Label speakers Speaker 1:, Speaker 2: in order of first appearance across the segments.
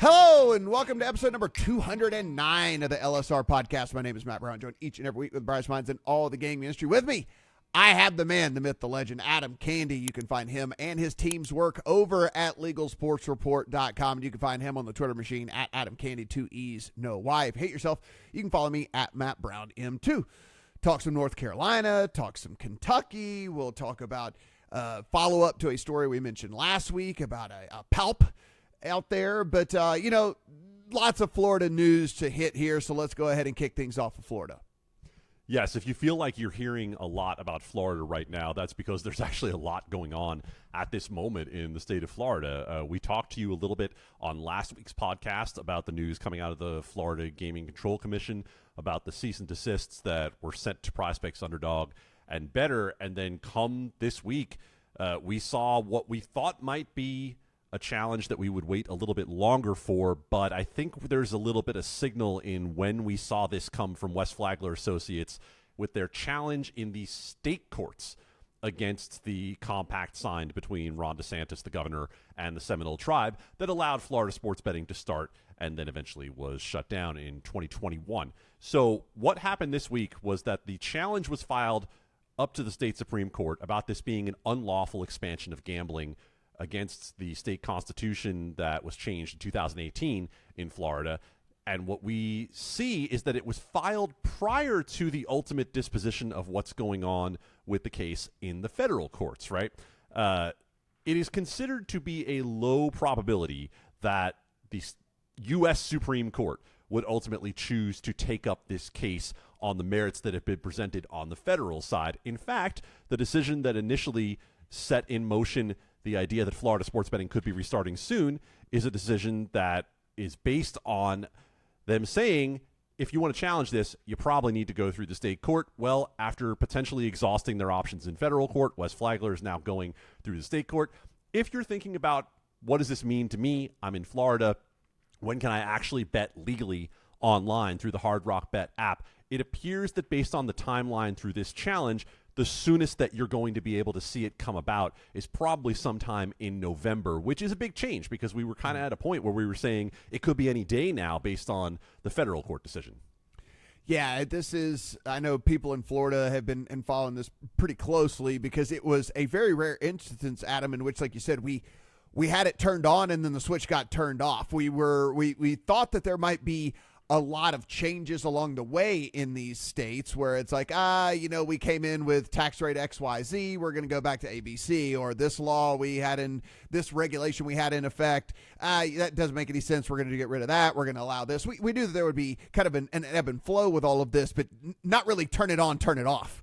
Speaker 1: Hello and welcome to episode number 209 of the LSR podcast. My name is Matt Brown, joined each and every week with brightest minds in all of the gaming industry. With me, I have the man, the myth, the legend, Adam Candee. You can find him and his team's work over at LegalSportsReport.com. And you can find him on the Twitter machine at Adam Candee, 2 E's, no Y. If you hate yourself, you can follow me at Matt Brown M2. Talk some North Carolina, talk some Kentucky. We'll talk about follow-up to a story we mentioned last week about a palp out there. But, lots of Florida news to hit here, so let's go ahead and kick things off with Florida.
Speaker 2: Yes, if you feel like you're hearing a lot about Florida right now, that's because there's actually a lot going on at this moment in the state of Florida. We talked to you a little bit on last week's podcast about the news coming out of the Florida Gaming Control Commission, about the cease and desists that were sent to PrizePicks, Underdog, and Better. And then come this week, we saw what we thought might be a challenge that we would wait a little bit longer for, but I think there's a little bit of signal in when we saw this come from West Flagler Associates with their challenge in the state courts against the compact signed between Ron DeSantis, the governor, and the Seminole Tribe that allowed Florida sports betting to start and then eventually was shut down in 2021. So what happened this week was that the challenge was filed up to the state Supreme Court about this being an unlawful expansion of gambling against the state constitution that was changed in 2018 in Florida. And what we see is that it was filed prior to the ultimate disposition of what's going on with the case in the federal courts, right? It is considered to be a low probability that the U.S. Supreme Court would ultimately choose to take up this case on the merits that have been presented on the federal side. In fact, the decision that initially set in motion the idea that Florida sports betting could be restarting soon is a decision that is based on them saying, if you want to challenge this, you probably need to go through the state court. Well, after potentially exhausting their options in federal court, West Flagler is now going through the state court. If you're thinking about what does this mean to me, I'm in Florida, when can I actually bet legally online through the Hard Rock Bet app? It appears that based on the timeline through this challenge, the soonest that you're going to be able to see it come about is probably sometime in November, which is a big change because we were kind of at a point where we were saying it could be any day now based on the federal court decision.
Speaker 1: Yeah, I know people in Florida have been following this pretty closely because it was a very rare instance, Adam, in which, like you said, we had it turned on and then the switch got turned off. We thought that there might be a lot of changes along the way in these states where it's like, we came in with tax rate XYZ, we're going to go back to ABC, or this law we had in, this regulation we had in effect, that doesn't make any sense, we're going to get rid of that, we're going to allow this. We knew that there would be kind of an ebb and flow with all of this, but not really turn it on, turn it off.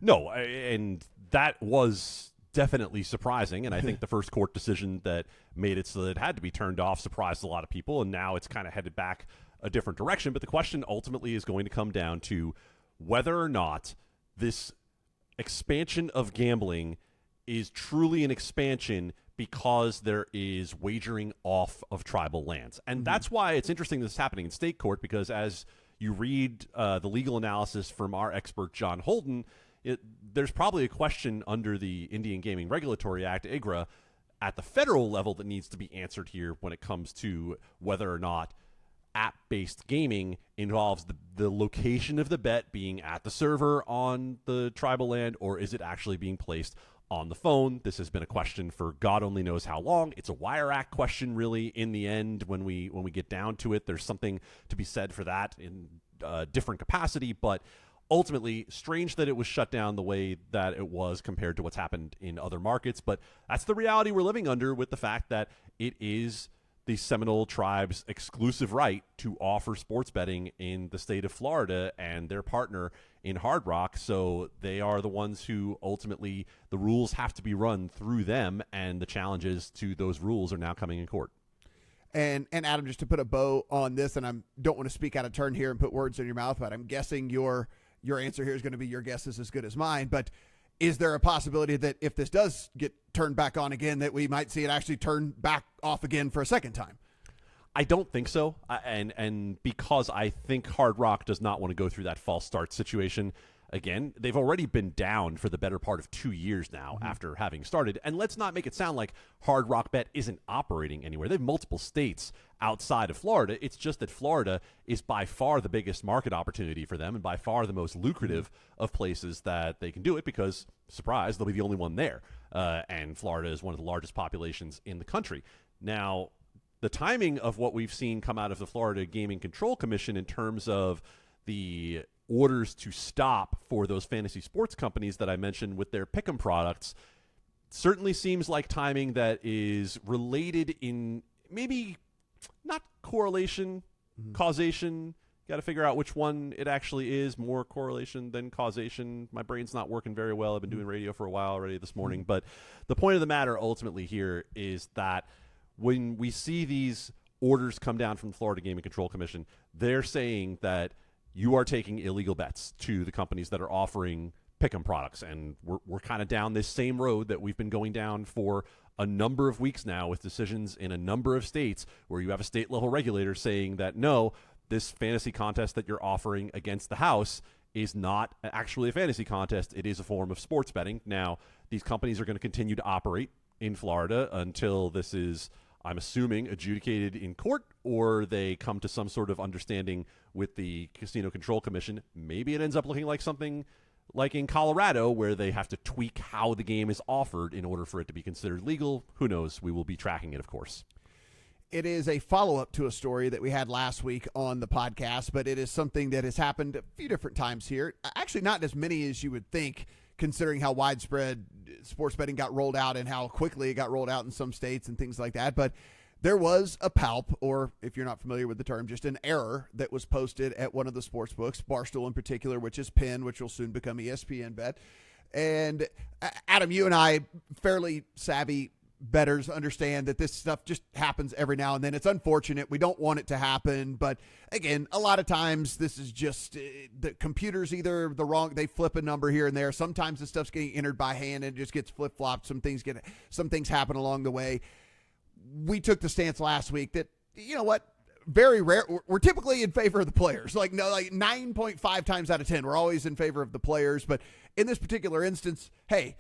Speaker 2: No, and that was definitely surprising, and I think the first court decision that made it so that it had to be turned off surprised a lot of people, and now it's kind of headed back a different direction. But the question ultimately is going to come down to whether or not this expansion of gambling is truly an expansion because there is wagering off of tribal lands. And that's why it's interesting this is happening in state court, because as you read the legal analysis from our expert John Holden, there's probably a question under the Indian Gaming Regulatory Act, IGRA, at the federal level that needs to be answered here when it comes to whether or not app-based gaming involves the location of the bet being at the server on the tribal land, or is it actually being placed on the phone? This has been a question for God only knows how long. It's a Wire Act question, really, in the end. When we get down to it, there's something to be said for that in a different capacity, but ultimately, strange that it was shut down the way that it was compared to what's happened in other markets. But that's the reality we're living under, with the fact that it is the Seminole Tribe's exclusive right to offer sports betting in the state of Florida and their partner in Hard Rock. So they are the ones who ultimately, the rules have to be run through them, and the challenges to those rules are now coming in court.
Speaker 1: And Adam, just to put a bow on this, and I don't want to speak out of turn here and put words in your mouth, but I'm guessing your answer here is going to be your guess is as good as mine. But is there a possibility that if this does get turned back on again, that we might see it actually turn back off again for a second time?
Speaker 2: I don't think so. And because I think Hard Rock does not want to go through that false start situation, again, they've already been down for the better part of 2 years now after having started. And let's not make it sound like Hard Rock Bet isn't operating anywhere. They have multiple states outside of Florida. It's just that Florida is by far the biggest market opportunity for them and by far the most lucrative of places that they can do it because, surprise, they'll be the only one there. And Florida is one of the largest populations in the country. Now, the timing of what we've seen come out of the Florida Gaming Control Commission in terms of the orders to stop for those fantasy sports companies that I mentioned with their pick'em products certainly seems like timing that is related in maybe not correlation, causation. Got to figure out which one it actually is, more correlation than causation. My brain's not working very well. I've been doing radio for a while already this morning. But the point of the matter ultimately here is that when we see these orders come down from the Florida Gaming Control Commission, they're saying that you are taking illegal bets to the companies that are offering pick'em products. And we're kind of down this same road that we've been going down for a number of weeks now with decisions in a number of states where you have a state-level regulator saying that, no, this fantasy contest that you're offering against the house is not actually a fantasy contest. It is a form of sports betting. Now, these companies are going to continue to operate in Florida until this is, I'm assuming, adjudicated in court or they come to some sort of understanding with the Casino Control Commission. Maybe it ends up looking like something like in Colorado where they have to tweak how the game is offered in order for it to be considered legal. Who knows? We will be tracking it, of course.
Speaker 1: It is a follow-up to a story that we had last week on the podcast, but it is something that has happened a few different times here. Actually, not as many as you would think, considering how widespread sports betting got rolled out and how quickly it got rolled out in some states and things like that. But there was a palp, or if you're not familiar with the term, just an error that was posted at one of the sports books, Barstool in particular, which is PENN, which will soon become ESPN Bet. And Adam, you and I, fairly savvy bettors, understand that this stuff just happens every now and then. It's unfortunate. We don't want it to happen. But again, a lot of times this is just the computer's either the wrong, they flip a number here and there. Sometimes the stuff's getting entered by hand and it just gets flip-flopped. Some things happen along the way. We took the stance last week that, you know what, very rare. We're typically in favor of the players. Like 9.5 times out of 10, we're always in favor of the players. But in this particular instance, hey,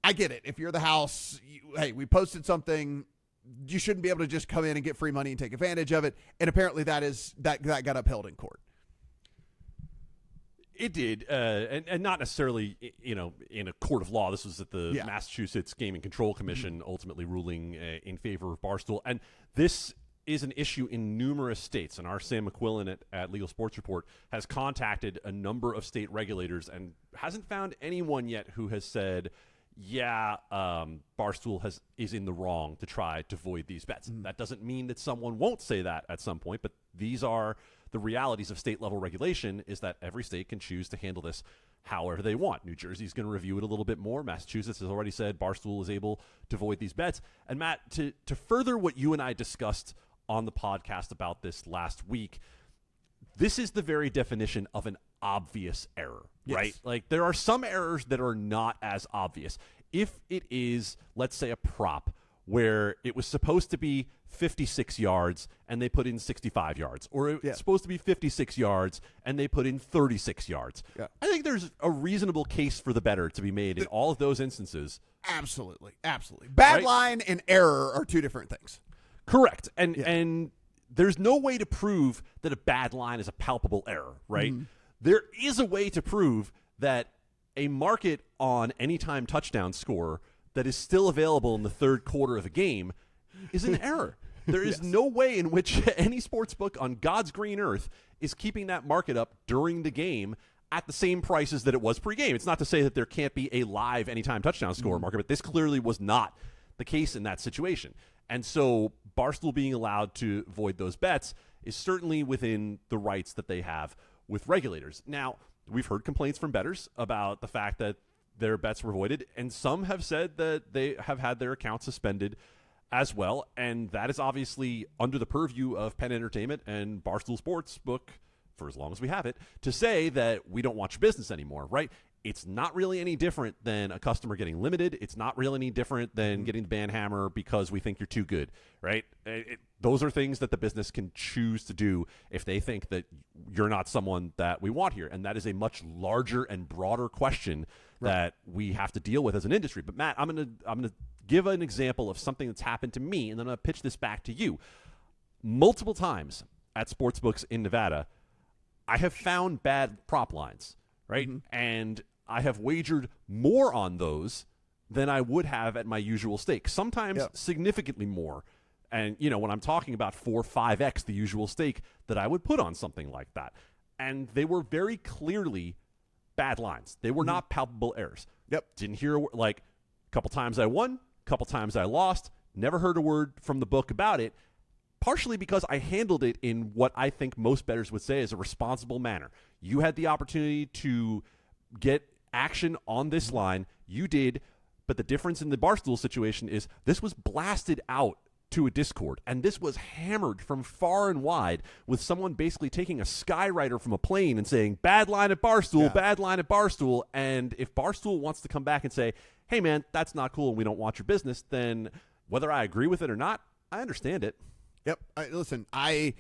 Speaker 1: I get it. If you're the house, hey, we posted something, you shouldn't be able to just come in and get free money and take advantage of it. And apparently that got upheld in court.
Speaker 2: It did, and not necessarily, in a court of law. This was at the Massachusetts Gaming Control Commission ultimately ruling in favor of Barstool. And this is an issue in numerous states. And our Sam McQuillan at Legal Sports Report has contacted a number of state regulators and hasn't found anyone yet who has said, Barstool is in the wrong to try to void these bets. That doesn't mean that someone won't say that at some point, but these are the realities of state-level regulation, is that every state can choose to handle this however they want. New Jersey's going to review it a little bit more. Massachusetts has already said Barstool is able to void these bets. And Matt, to further what you and I discussed on the podcast about this last week, this is the very definition of an obvious error, right?
Speaker 1: Yes.
Speaker 2: Like, there are some errors that are not as obvious. If it is, let's say, a prop where it was supposed to be 56 yards and they put in 65 yards, or it's supposed to be 56 yards and they put in 36 yards. Yeah. I think there's a reasonable case for the bettor to be made in all of those instances.
Speaker 1: Absolutely. Bad line and error are two different things.
Speaker 2: Correct. And there's no way to prove that a bad line is a palpable error, right? There is a way to prove that a market on anytime touchdown score that is still available in the third quarter of a game is an error. There is no way in which any sports book on God's green earth is keeping that market up during the game at the same prices that it was pre-game. It's not to say that there can't be a live anytime touchdown score market, but this clearly was not the case in that situation. And so Barstool being allowed to void those bets is certainly within the rights that they have with regulators. Now, we've heard complaints from bettors about the fact that their bets were voided, and some have said that they have had their accounts suspended as well, and that is obviously under the purview of Penn Entertainment and Barstool Sportsbook, for as long as we have it, to say that we don't want your business anymore, right? it's not really any different than a customer getting limited. It's not really any different than getting the band hammer because we think you're too good, right? Those are things that the business can choose to do if they think that you're not someone that we want here. And that is a much larger and broader question that we have to deal with as an industry. But Matt, I'm gonna give an example of something that's happened to me, and then I'm gonna pitch this back to you. Multiple times at sportsbooks in Nevada, I have found bad prop lines, right? And I have wagered more on those than I would have at my usual stake, sometimes significantly more. And, when I'm talking about 4 or 5x the usual stake that I would put on something like that. And they were very clearly bad lines. They were not palpable errors. Didn't hear, a couple times I won, a couple times I lost, never heard a word from the book about it, partially because I handled it in what I think most bettors would say is a responsible manner. You had the opportunity to get action on this line. You did, but the difference in the Barstool situation is this was blasted out to a Discord, and this was hammered from far and wide with someone basically taking a skywriter from a plane and saying, bad line at Barstool, bad line at Barstool. And if Barstool wants to come back and say, hey, man, that's not cool and we don't want your business, then whether I agree with it or not, I understand it.
Speaker 1: Listen, I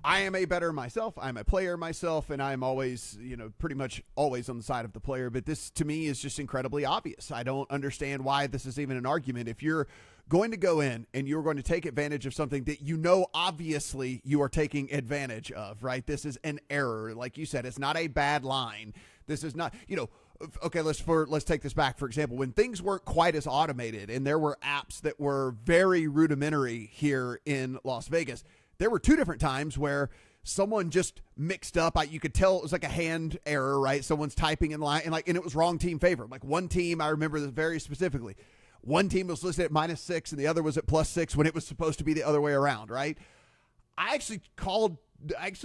Speaker 1: am a bettor myself. I'm a player myself, and I'm always, pretty much always on the side of the player. But this, to me, is just incredibly obvious. I don't understand why this is even an argument. If you're going to go in and you're going to take advantage of something that obviously you are taking advantage of, right? This is an error. Like you said, it's not a bad line. This is not, okay, let's take this back. For example, when things weren't quite as automated and there were apps that were very rudimentary here in Las Vegas, there were 2 different times where someone just mixed up. You could tell it was like a hand error, right? Someone's typing in line and it was wrong team favor. Like one team, I remember this very specifically. One team was listed at -6 and the other was at +6 when it was supposed to be the other way around, right? I actually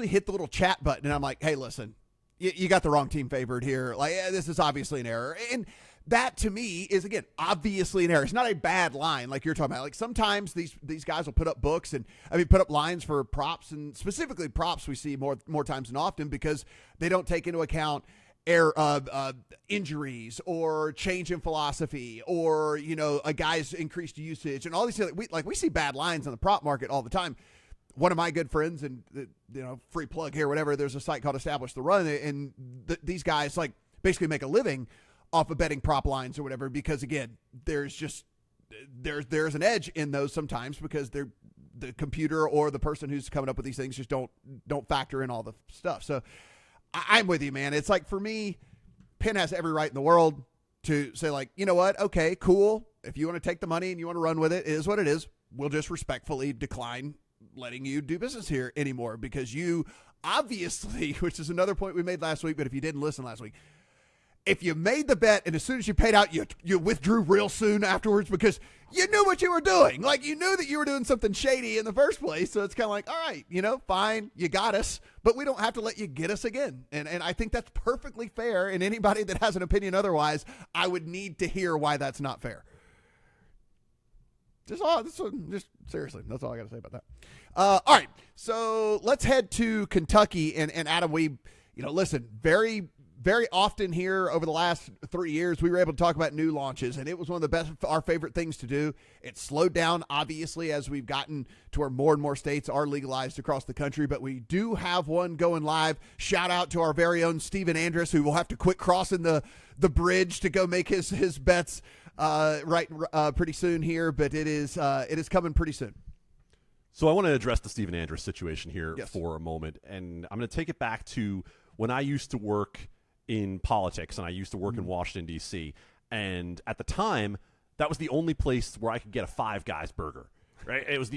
Speaker 1: hit the little chat button and I'm like, hey, listen, you got the wrong team favored here. This is obviously an error. And that to me is, again, obviously an error. It's not a bad line like you're talking about. Sometimes these guys will put up books and put up lines for props, and specifically props we see more times than often because they don't take into account injuries or change in philosophy or, a guy's increased usage and all these things. We see bad lines on the prop market all the time. One of my good friends, and free plug here, whatever, there's a site called Establish the Run, and these guys basically make a living off of betting prop lines or whatever, because again, there's an edge in those sometimes because the computer or the person who's coming up with these things just don't factor in all the stuff. So I'm with you, man. It's for me, Penn has every right in the world to say you know what? Okay, cool. If you want to take the money and you want to run with it, it is what it is. We'll just respectfully decline letting you do business here anymore because you obviously, which is another point we made last week, but if you didn't listen last week, if you made the bet and as soon as you paid out, you withdrew real soon afterwards because you knew what you were doing. You knew that you were doing something shady in the first place. So it's kind of all right, fine, you got us, but we don't have to let you get us again. And I think that's perfectly fair. And anybody that has an opinion otherwise, I would need to hear why that's not fair. Just seriously, that's all I got to say about that. All right, so let's head to Kentucky. And Adam, we, listen, very, very often here over the last 3 years, we were able to talk about new launches, and it was one of our favorite things to do. It slowed down, obviously, as we've gotten to where more and more states are legalized across the country, but we do have one going live. Shout out to our very own Steven Andrus, who will have to quit crossing the bridge to go make his bets pretty soon here, but it is coming pretty soon.
Speaker 2: So I want to address the Steven Andrus situation here for a moment, and I'm going to take it back to when I used to work in politics and I used to work in Washington, D.C., and at the time, that was the only place where I could get a Five Guys burger, right? It was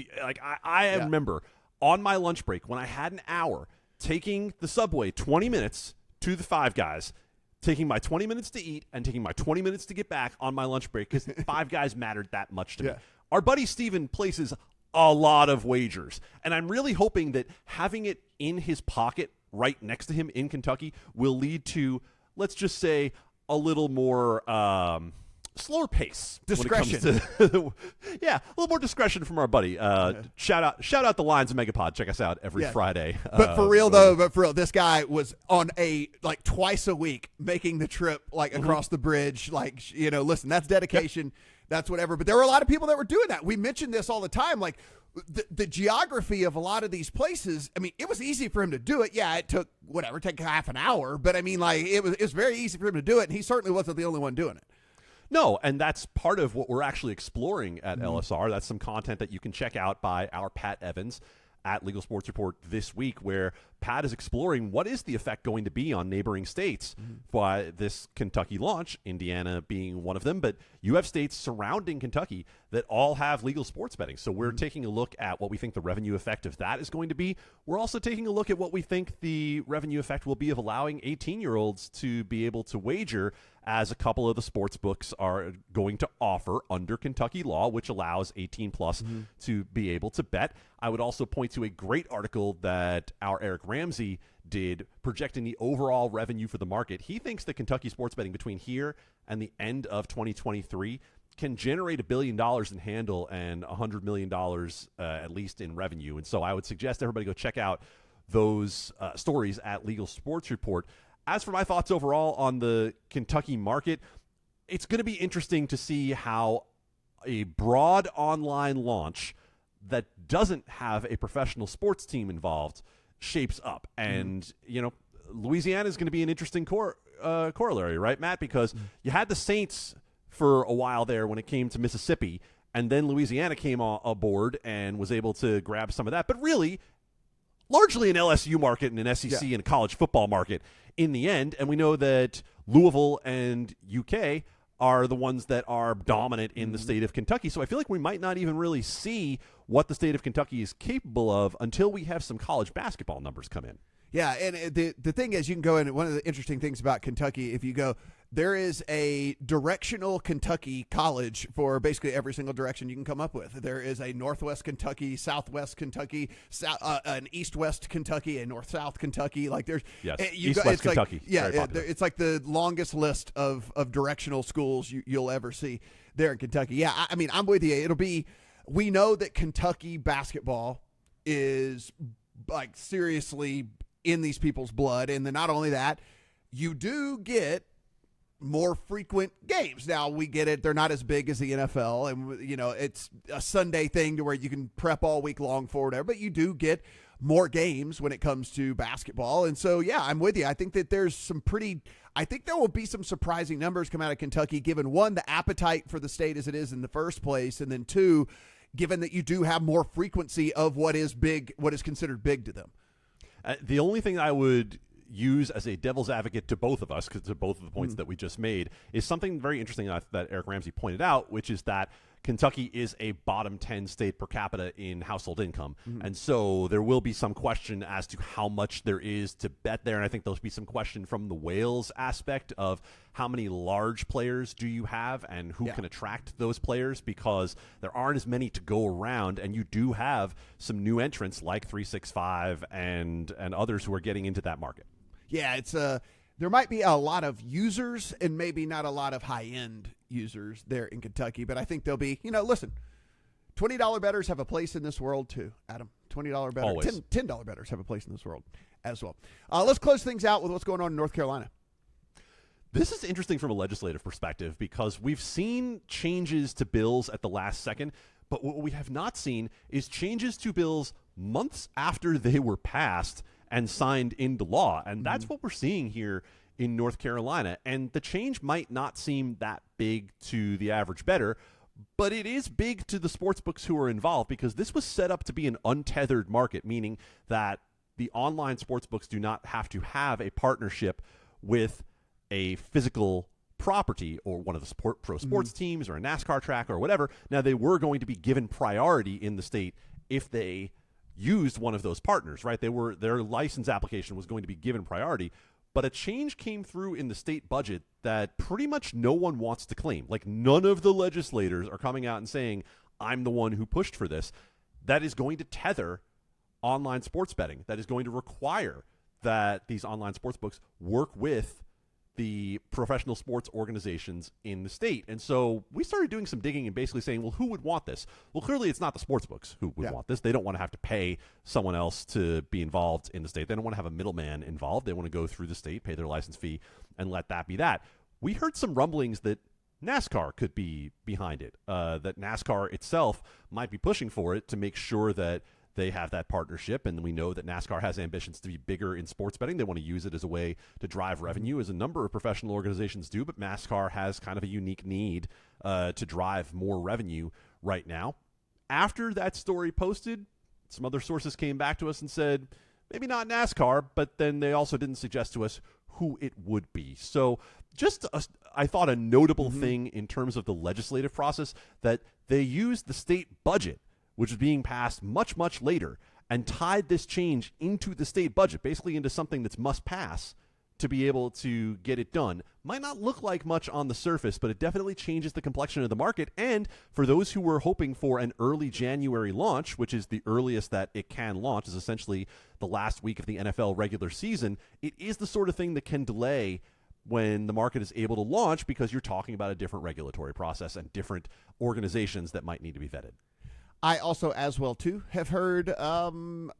Speaker 2: I remember on my lunch break when I had an hour taking the subway 20 minutes to the Five Guys, taking my 20 minutes to eat and taking my 20 minutes to get back on my lunch break because Five Guys mattered that much to me. Our buddy Steven places a lot of wagers, and I'm really hoping that having it in his pocket right next to him in Kentucky will lead to, let's just say, a little more slower pace.
Speaker 1: Discretion.
Speaker 2: When it comes to yeah, a little more discretion from our buddy. Shout out the Lions of Megapod. Check us out every Friday.
Speaker 1: But for real, this guy was on twice a week making the trip across the bridge. Listen, that's dedication. That's whatever. But there were a lot of people that were doing that. We mentioned this all the time. The geography of a lot of these places, I mean, it was easy for him to do it. Yeah, it took take half an hour. But I mean, it was very easy for him to do it. And he certainly wasn't the only one doing it.
Speaker 2: No, and that's part of what we're actually exploring at LSR. That's some content that you can check out by our Pat Evans at Legal Sports Report this week, where Pat is exploring what is the effect going to be on neighboring states by this Kentucky launch, Indiana being one of them. But you have states surrounding Kentucky that all have legal sports betting. So we're taking a look at what we think the revenue effect of that is going to be. We're also taking a look at what we think the revenue effect will be of allowing 18-year-olds to be able to wager, as a couple of the sports books are going to offer under Kentucky law, which allows 18 plus to be able to bet. I would also point to a great article that our Eric Ramsey did projecting the overall revenue for the market. He thinks that Kentucky sports betting between here and the end of 2023 can generate $1 billion in handle and $100 million at least in revenue. And so I would suggest everybody go check out those stories at Legal Sports Report. As for my thoughts overall on the Kentucky market, it's going to be interesting to see how a broad online launch that doesn't have a professional sports team involved shapes up. And, Louisiana is going to be an interesting corollary, right, Matt? Because you had the Saints for a while there when it came to Mississippi, and then Louisiana came aboard and was able to grab some of that. But really, largely an LSU market and an SEC and a college football market in the end. And we know that Louisville and UK are the ones that are dominant in the state of Kentucky. So I feel like we might not even really see what the state of Kentucky is capable of until we have some college basketball numbers come in.
Speaker 1: Yeah, and the thing is, you can go in. One of the interesting things about Kentucky, if you go, there is a directional Kentucky college for basically every single direction you can come up with. There is a Northwest Kentucky, Southwest Kentucky, an East-West Kentucky, a North-South Kentucky.
Speaker 2: There's East-West Kentucky.
Speaker 1: It's like the longest list of directional schools you'll ever see there in Kentucky. Yeah, I mean, I'm with you. We know that Kentucky basketball is seriously in these people's blood. And then not only that, you do get more frequent games. Now, we get it. They're not as big as the NFL. And, it's a Sunday thing to where you can prep all week long for whatever. But you do get more games when it comes to basketball. And so, yeah, I'm with you. I think that I think there will be some surprising numbers come out of Kentucky, given, one, the appetite for the state as it is in the first place. And then, two, given that you do have more frequency of what is considered big to them.
Speaker 2: The only thing I would use as a devil's advocate to both of us, because to both of the points that we just made, is something very interesting that Eric Ramsey pointed out, which is that Kentucky is a bottom 10 state per capita in household income. And so there will be some question as to how much there is to bet there. And I think there'll be some question from the Wales aspect of how many large players do you have and who can attract those players, because there aren't as many to go around. And you do have some new entrants like 365 and others who are getting into that market.
Speaker 1: Yeah, it's there might be a lot of users and maybe not a lot of high-end users there in Kentucky, but I think they'll be, listen, $20 bettors have a place in this world too, Adam. $20 bettors, $10 bettors have a place in this world as well. Let's close things out with what's going on in North Carolina.
Speaker 2: This is interesting from a legislative perspective because we've seen changes to bills at the last second, but what we have not seen is changes to bills months after they were passed and signed into law. And that's what we're seeing here in North Carolina. And the change might not seem that big to the average bettor, but it is big to the sports books who are involved, because this was set up to be an untethered market, meaning that the online sports books do not have to have a partnership with a physical property or one of the pro sports teams or a NASCAR track or whatever. Now, they were going to be given priority in the state if they used one of those partners, right? Their license application was going to be given priority, but a change came through in the state budget that pretty much no one wants to claim. Like, none of the legislators are coming out and saying, I'm the one who pushed for this. That is going to tether online sports betting. That is going to require that these online sports books work with the professional sports organizations in the state. And so we started doing some digging and basically saying, well, who would want this? Well, clearly it's not the sports books who would want this. They don't want to have to pay someone else to be involved in the state. They don't want to have a middleman involved. They want to go through the state, pay their license fee, and let that be that. We heard some rumblings that NASCAR could be behind it, that NASCAR itself might be pushing for it to make sure that they have that partnership, and we know that NASCAR has ambitions to be bigger in sports betting. They want to use it as a way to drive revenue, as a number of professional organizations do, but NASCAR has kind of a unique need to drive more revenue right now. After that story posted, some other sources came back to us and said, maybe not NASCAR, but then they also didn't suggest to us who it would be. So just, I thought, a notable thing in terms of the legislative process, that they used the state budget, which is being passed much, much later, and tied this change into the state budget, basically into something that's must pass to be able to get it done. Might not look like much on the surface, but it definitely changes the complexion of the market. And for those who were hoping for an early January launch, which is the earliest that it can launch, is essentially the last week of the NFL regular season, it is the sort of thing that can delay when the market is able to launch, because you're talking about a different regulatory process and different organizations that might need to be vetted.
Speaker 1: I also, as well, too, have heard a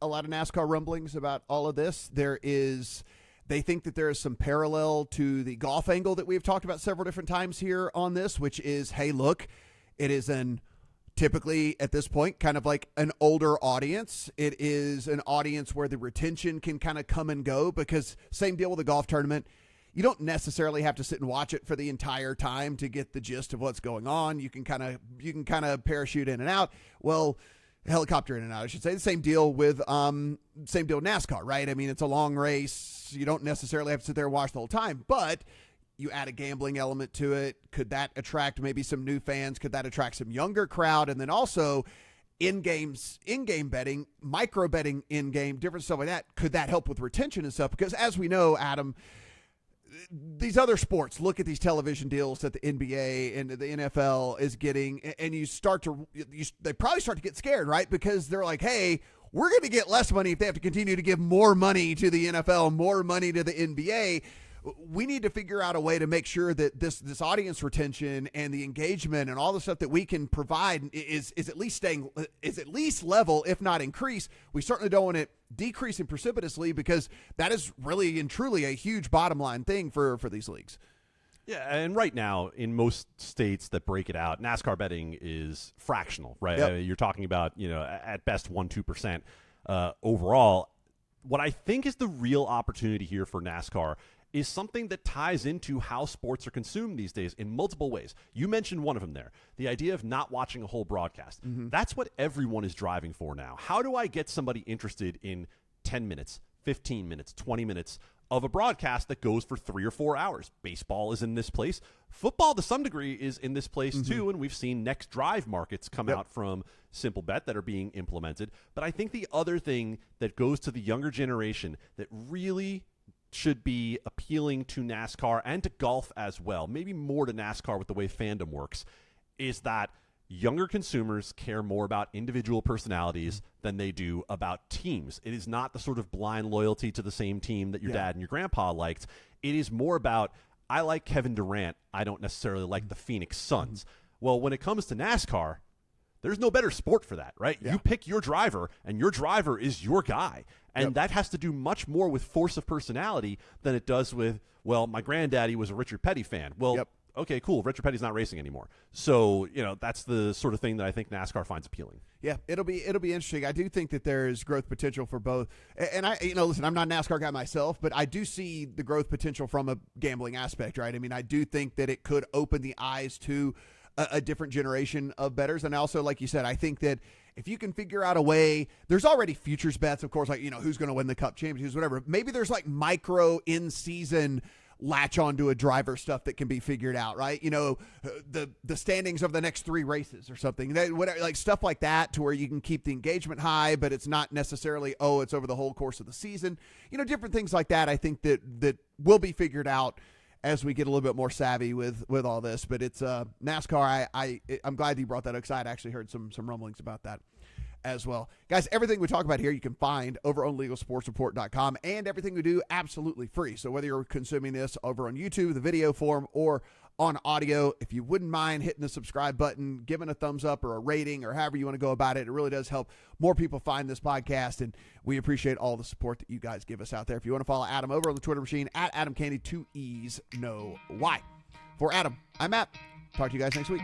Speaker 1: lot of NASCAR rumblings about all of this. They think that there is some parallel to the golf angle that we've talked about several different times here on this, which is, hey, look, it is typically at this point kind of like an older audience. It is an audience where the retention can kind of come and go, because same deal with the golf tournament. You don't necessarily have to sit and watch it for the entire time to get the gist of what's going on. You can kind of parachute in and out. Well, helicopter in and out, I should say. The same deal with NASCAR, right? I mean, it's a long race. You don't necessarily have to sit there and watch the whole time, but you add a gambling element to it. Could that attract maybe some new fans? Could that attract some younger crowd? And then also in-game betting, micro betting in-game, different stuff like that. Could that help with retention and stuff? Because as we know, Adam, these other sports, look at these television deals that the NBA and the NFL is getting, and they probably start to get scared, right? Because they're like, hey, we're going to get less money if they have to continue to give more money to the NFL, more money to the NBA. We need to figure out a way to make sure that this audience retention and the engagement and all the stuff that we can provide is at least level, if not increase. We certainly don't want it decreasing precipitously, because that is really and truly a huge bottom line thing for these leagues.
Speaker 2: Yeah, and right now, in most states that break it out, NASCAR betting is fractional, right?
Speaker 1: Yep.
Speaker 2: You're talking about, at best 1-2% overall. What I think is the real opportunity here for NASCAR is something that ties into how sports are consumed these days in multiple ways. You mentioned one of them there, the idea of not watching a whole broadcast. That's what everyone is driving for now. How do I get somebody interested in 10 minutes, 15 minutes, 20 minutes of a broadcast that goes for 3 or 4 hours? Baseball is in this place. Football, to some degree, is in this place too, and we've seen next drive markets come out from Simple Bet that are being implemented. But I think the other thing that goes to the younger generation that really should be appealing to NASCAR and to golf as well, maybe more to NASCAR with the way fandom works, is that younger consumers care more about individual personalities than they do about teams. It is not the sort of blind loyalty to the same team that your dad and your grandpa liked. It is more about, I like Kevin Durant, I don't necessarily like the Phoenix Suns. Well, when it comes to NASCAR, there's no better sport for that, right? You pick your driver, and your driver is your guy. And that has to do much more with force of personality than it does with, well, my granddaddy was a Richard Petty fan. Well, okay, cool. Richard Petty's not racing anymore. So, that's the sort of thing that I think NASCAR finds appealing. Yeah,
Speaker 1: it'll be interesting. I do think that there's growth potential for both. And listen, I'm not a NASCAR guy myself, but I do see the growth potential from a gambling aspect, right? I mean, I do think that it could open the eyes to a different generation of bettors. And also, like you said, I think that if you can figure out a way, there's already futures bets, of course, like, who's going to win the Cup Championships, whatever. Maybe there's like micro in-season latch onto a driver stuff that can be figured out, right? The standings of the next 3 races or something, whatever, like stuff like that, to where you can keep the engagement high, but it's not necessarily, it's over the whole course of the season. Different things like that. I think that will be figured out as we get a little bit more savvy with all this. But it's NASCAR. I'm glad you brought that up, because I had actually heard some rumblings about that as well. Guys, everything we talk about here you can find over on LegalSportsReport.com, and everything we do absolutely free. So whether you're consuming this over on YouTube, the video form, or on audio, if you wouldn't mind hitting the subscribe button, giving a thumbs up or a rating or however you want to go about it, it really does help more people find this podcast, and we appreciate all the support that you guys give us out there. If you want to follow Adam over on the Twitter machine, at Adam Candee, 2 E's, no Y. For Adam, I'm Matt. Talk to you guys next week.